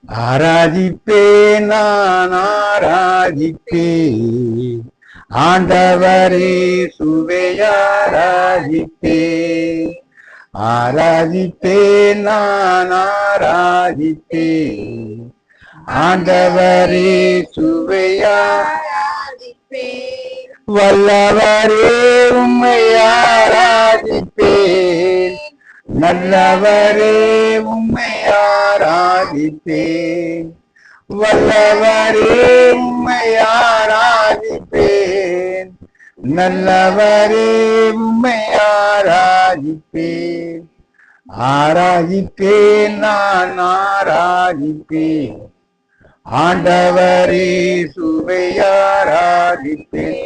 ஆராதிப்பேன் நான் ஆராதிப்பேன் ஆண்டவரே சுவையாராதிப்பேன். ஆராதிப்பேன் நான் ஆராதிப்பேன் ஆண்டவரே சுவையாராதிப்பேன். வல்லவரே உம்மை ஆராதிப்பேன், நல்லவரே உம்மை ஆராதிப்பேன். வல்லவரே உம்மை ஆராதிப்பேன், நல்லவரே உம்மை ஆராதிப்பேன். ஆராதிப்பேன் நான் ஆராதிப்பேன் ஆண்டவரே சுவையாராதிப்பேன்.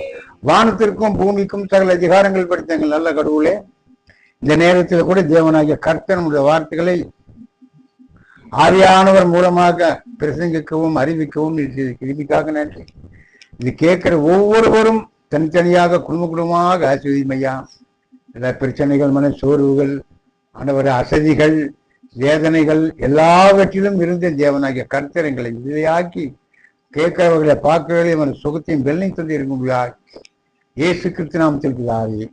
வானத்திற்கும் பூமிக்கும் சகல அதிகாரங்கள் படுத்தங்கள் நல்ல கடவுளே, இந்த நேரத்தில் கூட தேவனாகிய கர்த்தர் நம்முடைய வார்த்தைகளை ஆவியானவர் மூலமாக பிரசங்கிக்கவும் அறிவிக்கவும் கிருபிக்காக நன்றி. இது கேட்கிற ஒவ்வொருவரும் தனித்தனியாக குடும்பமாக ஆசீர்வதிமையா. எல்லா பிரச்சனைகள், மன சோர்வுகள், ஆண்டவர் அசதிகள், வேதனைகள் எல்லாவற்றிலும் இருந்த தேவனாகிய கர்த்தர் எங்களை விதையாக்கி கேட்கிறவர்களை பார்க்கிறவர்களை அவன் சுகத்தையும் வெள்ளை தந்து இருக்கும்படியா இயேசு கிறிஸ்து நாமத்தில் பிதாவே.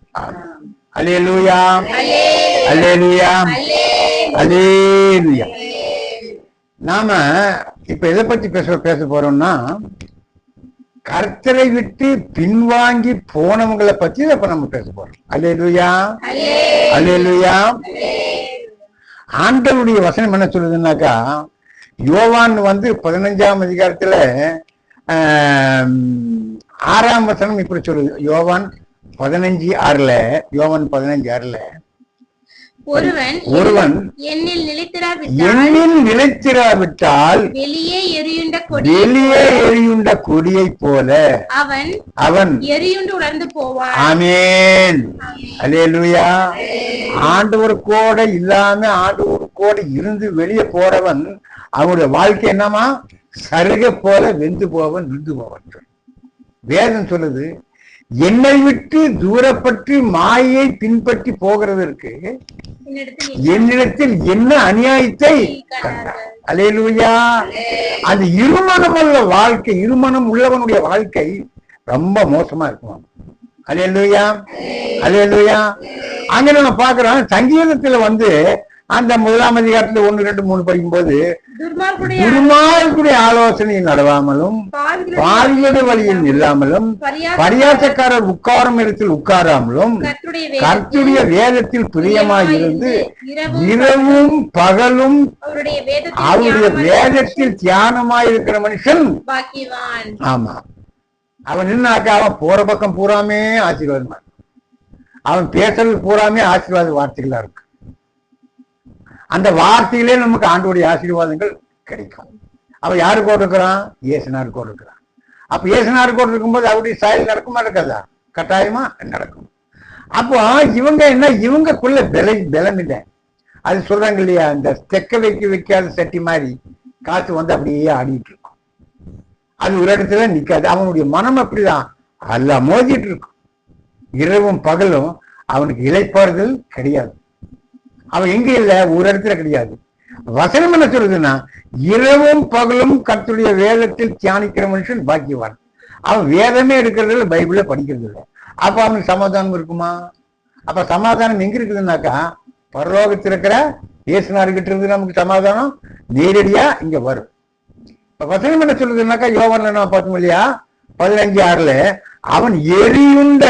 அல்லேலூயா, அல்லேலூயா, அல்லேலூயா. நாம இப்ப எதை பத்தி பேச போறோம்னா, கர்த்தரை விட்டு பின்வாங்கி போனவங்களை பத்தி இப்ப நம்ம பேச போறோம். அல்லேலூயா, அல்லேலூயா. ஆண்டவருடைய வசனம் என்ன சொல்லுதுன்னாக்கா, யோவான் 15ஆம் அதிகாரத்துல 6ஆம் வசனம் இப்படி சொல்லுது. யோவான் 15:6, யோவான் 15:6, ஒருவன் என்னில் நிலைத்திராவிட்டால் வெளியே எரியுண்ட கொடியை போல அவன் எரியுண்டு உலர்ந்து போவான். ஆமென், அல்லேலூயா. ஆண்டவர் கூட இல்லாம ஆண்டவர் கூட இருந்து வெளியே போறவன் அவனுடைய வாழ்க்கை என்னமா, சருக போல வெந்து போவன், விந்து போவன். வேதம் சொல்லுது, என்னை விட்டு தூரப்பட்டு மாயை பின்பற்றி போகிறதற்கு என்னிடத்தில் என்ன அநியாயத்தை கண்டார். அல்லேலூயா. அந்த இருமனமுள்ள வாழ்க்கை, இருமனம் உள்ளவனுடைய வாழ்க்கை ரொம்ப மோசமா இருக்கும். அல்லேலூயா, அல்லேலூயா. அங்க நம்ம பாக்குறோம், சங்கீதத்துல அந்த 1ஆம் அதிகாரத்துல 1, 2, 3 படிக்கும்போது, துன்மார்க்குடைய ஆலோசனையில் நடவாமலும் பாவிகளுடைய வழியில் இல்லாமலும் பரியாசக்காரர் உட்காரும் இடத்தில் உட்காராமலும் கர்த்தருடைய வேதத்தில் பிரியமாயிருந்து இரவும் பகலும் அவருடைய வேதத்தில் தியானமாயிருக்கிற மனுஷன் பாக்கியவான். ஆமா, அவன் நின்னாக்கா அவன் போற பக்கம் பூராமே ஆசீர்வாதமா, அவன் பேசுறது பூராமே ஆசீர்வாத வார்த்தைகளா இருக்கு. அந்த வார்த்தையிலே நமக்கு ஆண்டவருடைய ஆசீர்வாதங்கள் கிடைக்கும். அவன் யாரு கூட இருக்கிறான்? இயேசுநாதர் கூட இருக்கிறான். அப்ப இயேசுநாதர் கூட இருக்கும்போது அவருடைய சாயல் நடக்குமா, நடக்காதா? கட்டாயமா நடக்கும். அப்போ இவங்கக்குள்ள பலம் இல்லை. அது சொல்றாங்க இல்லையா, இந்த தெக்க வைக்காத சட்டி மாதிரி காசு அப்படியே ஆடிட்டு இருக்கும். அது ஒரு இடத்துல நிக்காது. அவனுடைய மனம் அப்படிதான், அல்ல மோதிட்டு இருக்கும். இரவும் பகலும் அவனுக்கு இளைப்பாறுதல் கிடையாது. அவன் எங்க இல்ல, ஒரு இடத்துல கிடையாது. வசனம் என்ன சொல்றதுன்னா, இரவும் பகலும் கர்த்தருடைய வேதத்தில் தியானிக்கிற மனுஷன் பாக்கியவான். அவன் வேதமே எடுக்கிறது இல்லை, பைபிள படிக்கிறது இல்லை. அப்ப அவனுக்கு சமாதானம் இருக்குமா? அப்ப சமாதானம் எங்க இருக்குதுன்னாக்கா, பரலோகத்தில் இருக்கிற இயேசுநாதர்கிட்ட இருந்து நமக்கு சமாதானம் நேரடியா இங்க வரும். இப்ப வசனம் என்ன சொல்றதுன்னாக்கா, யோவான்ல நான் பார்த்தோம் இல்லையா 15:6, அவன் எரியுண்ட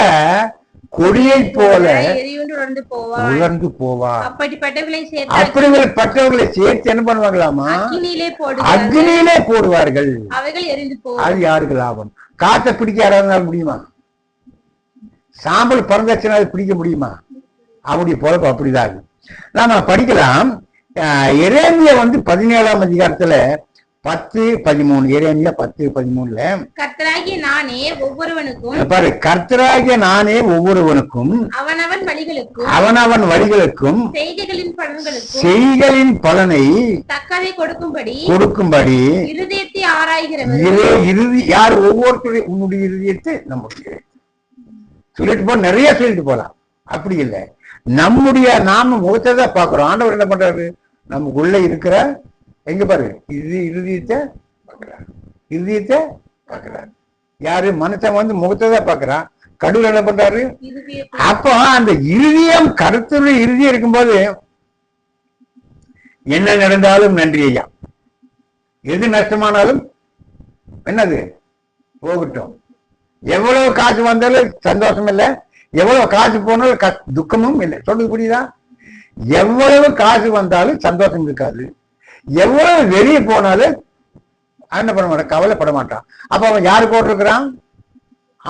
கொடியை போல உலர்ந்து போவான். அப்படிப்பட்டவர்களை சேர்த்து என்ன பண்ணுவாங்களாமா, அக்னியிலே போடுவார்கள். அது யாருக்கு லாபம்? காற்றை பிடிக்க யாராவது முடியுமா? சாம்பல் பறந்துச்சுன்னா அது பிடிக்க முடியுமா? அவனுடைய பொழப்பு அப்படிதான். நாம படிக்கலாம். எரேமியா 17ஆம் அதிகாரத்துல 10:13, எரேமியா 10:13, கர்த்தராகிய நானே ஒவ்வொருவனுக்கும் அவனவன் வழிகளுக்கும் செய்களின் பலனை கொடுக்கும்படி இருதயத்தை ஆராய்கிறவர் யார்? ஒவ்வொருத்தருடைய உன்னுடைய இருதயத்தை நம்முடைய சொல்லிட்டு போ, நிறைய சொல்லிட்டு போலாம். அப்படி இல்லை, நாம முகத்தை தான் பாக்குறோம். ஆண்டவர் என்ன பண்றாரு? நமக்குள்ள இருக்கிற எங்க பாரு, இருதயத்தை பார்க்கிறார், இருதயத்தை பார்க்கிறார். யாரு? மனுஷன் வந்து முகத்தை தான் பார்க்கிறான், கடவுள் என்ன பண்றாரு? அப்போ அந்த இருதயம், கருத்துடைய இருதயம் இருக்கும்போது என்ன நடந்தாலும் நன்றி ஐயா, எது நஷ்டமானாலும் என்னது போகட்டும், எவ்வளவு காசு வந்தாலும் சந்தோஷம் இல்லை, எவ்வளவு காசு போனாலும் துக்கமும் இல்லை. சொல்றது புரியுதா? எவ்வளவு காசு வந்தாலும் சந்தோஷம் இருக்காது, எவ்வளவு வெளியே போனாலும் என்ன பண்ண மாட்டான், கவலைப்பட மாட்டான். அப்ப அவன் யாரு போட்டிருக்கிறான்?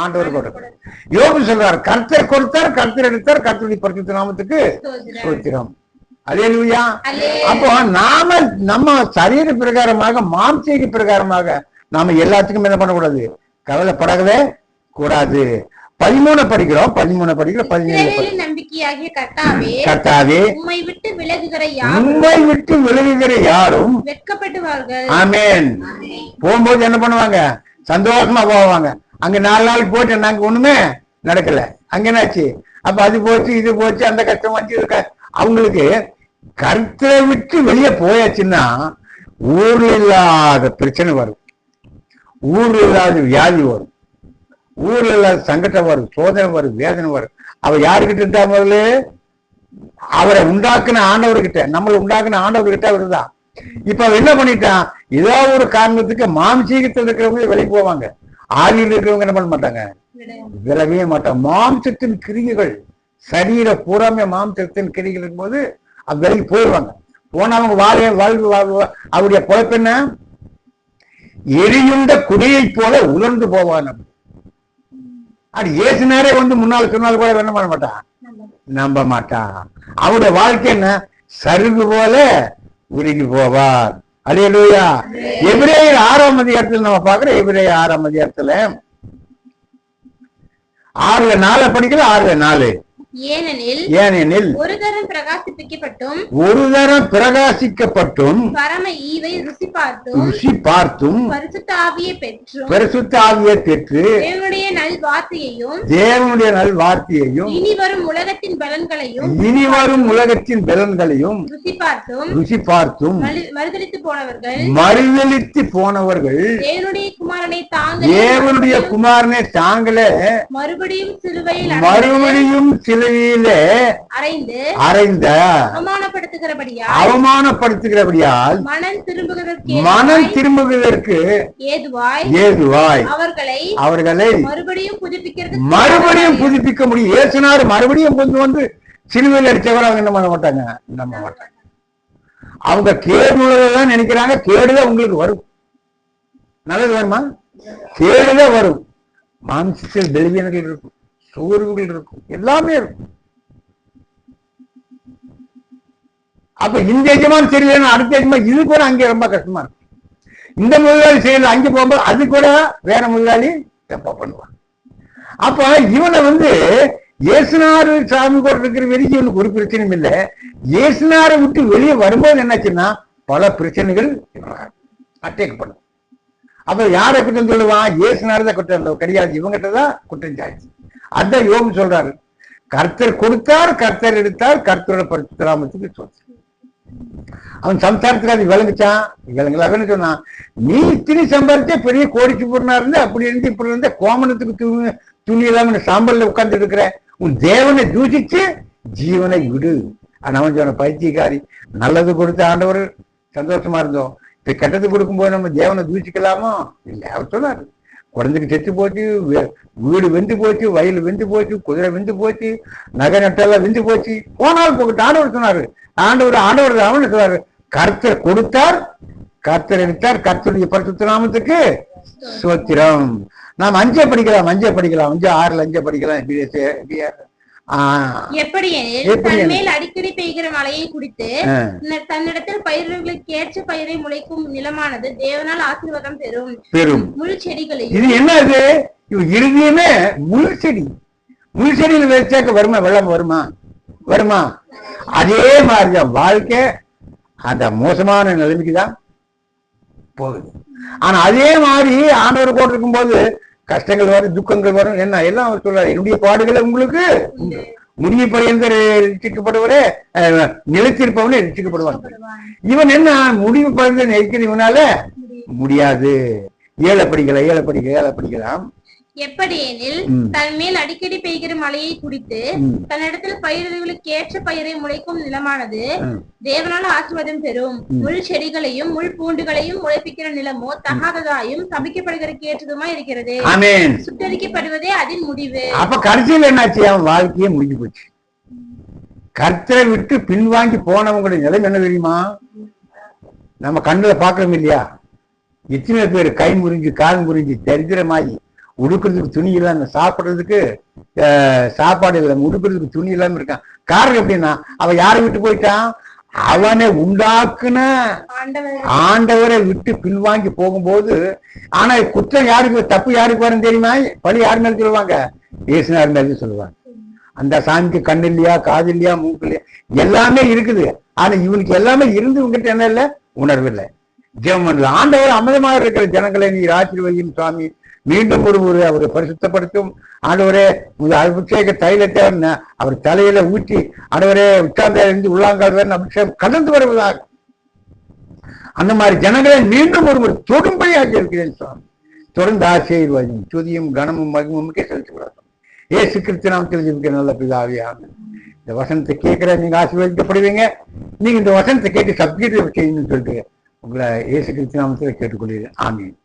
ஆண்டவர் போட்டிருக்கிறான். யோபு சொல்றார், கர்த்தர் கொடுத்தார், கர்த்தர் எடுத்தார், கர்த்தருடைய பரிசுத்த நாமத்துக்கு ஸ்தோத்திரம். அல்லேலூயா. அப்போ நாம நம்ம சரீர பிரகாரமாக, மாம்சீக பிரகாரமாக நாம எல்லாத்துக்கும் என்ன பண்ணக்கூடாது, கவலைப்படவே கூடாது. 13 படிக்கிறோம், 17 நம்பிக்கையாகிய கர்த்தாவே, உம்மை விட்டு விலகுகிற யாரும் வெட்கப்படுவார்கள். ஆமென். போகும்போது என்ன பண்ணுவாங்க? சந்தோஷமா போவாங்க. அங்க 4 நாள் போட்டு நாங்க ஒண்ணுமே நடக்கல, அங்க என்னாச்சு? அப்ப அது போச்சு, இது போச்சு, அந்த கஷ்டம் வந்து அவங்களுக்கு. கர்த்தரை விட்டு வெளியே போயாச்சுன்னா ஊர்ல இல்லாத பிரச்சனை வரும், ஊர்ல இல்லாத வியாதி வரும், ஊர்ல இல்லாத சங்கடம் வரும், சோதனை வரும், வேதனை வரும். அவ யாருக்கிட்ட இருந்தா? முதல்ல அவரை உண்டாக்குன ஆண்டவர்கிட்ட, நம்மளை உண்டாக்குன ஆண்டவர்கிட்ட அவருதான். இப்ப அவ என்ன பண்ணிட்டான்? ஏதாவது ஒரு காரணத்துக்கு மாம்சீகத்தில் இருக்கிறவங்க வெளியே போவாங்க, ஆவியில் இருக்கிறவங்க என்ன பண்ண மாட்டாங்க, விலகவே மாட்டாங்க. மாம்சத்தின் கிரிகைகள், சரீர பூராமே மாம்சத்தின் கிரிகைகள் இருக்கும்போது அது விலகி போயிடுவாங்க. போன அவங்க வாழ்வு அவருடைய பொழப்பென்ன? எரியுண்ட குடியை போல உலர்ந்து போவான். அது இயேசுனாரே வந்து முன்னாள் சொன்னால் கூட என்ன பண்ண மாட்டான், நம்ப மாட்டான். அவருடைய வாழ்க்கை என்ன? சருகு போல உருகி போவார். அல்லேலூயா. எபிரேயர் 6ஆம் அதிகாரத்தில் நம்ம பார்க்கிறோம். எபிரேயர் 6ஆம் அதிகாரத்துல 6:4 படிக்கல, 6:4. ஏனெனில் ஒரு தரம் பிரகாசிக்கப்பட்டும் பரம ஈவை ருசி பார்த்தும் பரிசுத்த ஆவியை பெற்று தேவனுடைய நல்வார்த்தையையும் இனி வரும் உலகத்தின் பலன்களையும் ருசி பார்த்தும் மறுதலித்து போனவர்கள் தேவனுடைய குமாரனை தாங்களே மறுபடியும் சிலுவையிலே அறைந்த அவமானப்படுத்துகிறபடியால் மனம் திரும்புவதற்கு ஏதுவாய் அவர்களை மறுபடியும் புதுப்பிக்க முடியும். இயேசுனார் மறுபடியும் கொண்டு வந்து சிலுவையில் அடிச்சவர் அவங்க என்ன பண்ண மாட்டாங்க, நம்ப மாட்டாங்க. அவங்க கேடுதான் நினைக்கிறாங்க. கேடுதான் உங்களுக்கு வரும். நல்லது வருமா? கேடுதான் வரும். மாம்சத்தில் பலவீனங்கள் இருக்கும், சோர்வுகள் இருக்கும், எல்லாமே இருக்கும். அப்ப இந்த எஜமான் சரியில்லைன்னா அடுத்த எஜமான் இது கூட அங்கே ரொம்ப கஷ்டமா இருக்கும். இந்த முதலாளி செய்யல, அங்கே போகும்போது அது கூட வேற முதலாளி தப்பா பண்ணுவான். அப்ப இவனை வந்து இயேசுனார் சாமி கூட இருக்கிற வரைக்கும் இவனுக்கு ஒரு பிரச்சனையும் இல்லை. இயேசுனாரை விட்டு வெளியே வரும்போது என்னாச்சுன்னா பல பிரச்சனைகள் அட்டேக் பண்ணும். அப்ப யாரை குற்றம் சொல்லுவான்? இயேசுனார் தான் குற்றம் கிடையாது, இவங்கிட்டதான் குற்றம் சாய்ச்சி. அதான் யோபு சொல்றாரு, கர்த்தர் கொடுத்தார், கர்த்தர் எடுத்தார், கர்த்தரோட பரிசுத்த நாமத்துக்கு சொன்னார். அவன் சம்சாரத்துக்கு அது விளங்குச்சான், விளங்கலான்னு சொன்னான். நீ இத்தனை சம்பாதிச்சா பெரிய கோடிக்கு பொருளா இருந்து அப்படி இருந்து இப்படி இருந்த கோமணத்துக்கு துணி இல்லாம சாம்பல்ல உட்கார்ந்து இருக்கிற, உன் தேவனை தூசிச்சு ஜீவனை விடு. ஆனா அவன் சொன்ன பைத்தியக்காரி, நல்லது கொடுத்த ஆண்டவர் சந்தோஷமா இருந்தோம், இப்ப கெட்டது கொடுக்கும்போது நம்ம தேவனை தூசிக்கலாமோ இல்லை. அவர் சொன்னாரு, குழந்தைக்கு செத்து போச்சு, வீடு வெந்து போச்சு, வயல் வெந்து போச்சு, குதிரை வெந்து போச்சு, நகை நட்டெல்லாம் வெந்து போச்சு, போனால் போகிட்டு ஆண்டவர் சொன்னாரு. ஆண்டவர் அவனு சொன்னாரு, கர்த்தர் கொடுத்தார், கர்த்தர் எடுத்தார், கர்த்தருடைய பரிசுத்த நாமத்துக்கு ஸ்தோத்திரம். நாம் 5 படிக்கலாம், 5 6ல் 5 படிக்கலாம். அடிக்கடி பெய்கிற மழையை குடித்து தன்னிடத்தில் பயிர்களுக்கு ஏற்ற பயிரை முளைக்கும் நிலமானது தேவனால் ஆசீர்வாதம் பெறும். முழு செடிகளையும் இது என்னது? இறுதியுமே முழு செடி. முழு செடியில் வச்சாக்க வருமா? வெள்ளம் வருமா? அதே மாதிரிதான் வாழ்க்கை அந்த மோசமான நிலைமைக்குதான் போகுது. ஆனா அதே மாதிரி ஆண்டவர் போட்டிருக்கும் போது கஷ்டங்கள் வரும், துக்கங்கள் வரும். என்ன எல்லாம் அவர் சொல்றாரு, என்னுடைய பாடுகளை உங்களுக்கு முடிவு பரியந்த ரட்சிக்கப்படுவரே நிலைத்திருப்பவனே ரட்சிக்கப்படுவான். இவன் என்ன முடிவு பரியந்த நிலைக்கிறவனால முடியாது. ஏழை படிக்கலாம். எப்படி எனில் தன் மேல் அடிக்கடி பெய்கிற மழையை குடித்து தன்னிடத்தில் பயிர்களுக்கு ஏற்ற பயிரை முளைக்கும் நிலமானது தேவனால ஆசீர்வாதம் பெறும். முள் செடிகளையும் முள் பூண்டுகளையும் முளைப்பிக்கிற நிலமோ தகாததாயும் சபிக்கப்படுகிறதுக்கு ஏற்றதுமா இருக்கிறது. சுட்டரிக்கப்படுவதே அதன் முடிவு. அப்ப கடைசியில் என்னாச்சு? அவன் வாழ்க்கையே முடிஞ்சு போச்சு. கர்த்தரை விட்டு பின்வாங்கி போனவங்களுடைய நிலைமை என்ன தெரியுமா? நம்ம கண்ணுல பாக்குறோம் இல்லையா? எத்தனை பேர் கை முறிஞ்சு கால் முறிஞ்சு தரித்திரமாயி உடுக்கிறதுக்கு துணி இல்லாம, சாப்பிடுறதுக்கு சாப்பாடு இல்லாம, உடுக்கிறதுக்கு துணி இல்லாம இருக்கான். காரணம் எப்படின்னா அவன் யாரை விட்டு போயிட்டான்? அவனை உண்டாக்குன ஆண்டவரை விட்டு பின்வாங்கி போகும்போது. ஆனா குற்றம் யாருக்கு, தப்பு யாருக்கு வரும் தெரியுமா? பழி யாரு மேல சொல்லுவாங்க? இயேசுனார் மேல சொல்லுவாங்க. அந்த சாமிக்கு கண்ணு இல்லையா, காது இல்லையா, மூக்கு இல்லையா, எல்லாமே இருக்குது. ஆனா இவனுக்கு எல்லாமே இருந்து இவங்கிட்ட என்ன இல்லை? உணர்வு இல்லை. ஜெபம் ஆண்டவர் அமிதமாக இருக்கிற ஜனங்களை நீர் ஆசீர்வதியும் சுவாமி. மீண்டும் ஒரு அவரை பரிசுத்தப்படுத்தும் ஆண்டவரே. அபிஷேக தைலத்தை அவர் தலையில ஊற்றி ஆண்டவரே உச்சார்ந்து உள்ளாங்கால் வேறு அபிஷேகம் கடந்து வருவதாக அந்த மாதிரி ஜனங்களை மீண்டும் ஒரு தொடும்படியாக இருக்கிறேன் சுவாமி. தொடர்ந்து ஆசீர்வாதம் துதியும் கனமும் மகிமும் செலுத்தக்கூடாது. ஏசு கிறிஸ்து நாமத்தில் ஜெபிக்கிற நல்ல பிதாவியாக இந்த வசனத்தை கேட்கிற நீங்க ஆசீர்வதிக்கப்படுவீங்க. நீங்க இந்த வசனத்தை கேட்டு சப்ஜெக்ட் செய்யணும்னு சொல்லிட்டு உங்களை ஏசு கிறிஸ்து நாமத்தில் கேட்டுக்கொள்கிறேன். ஆமீன்.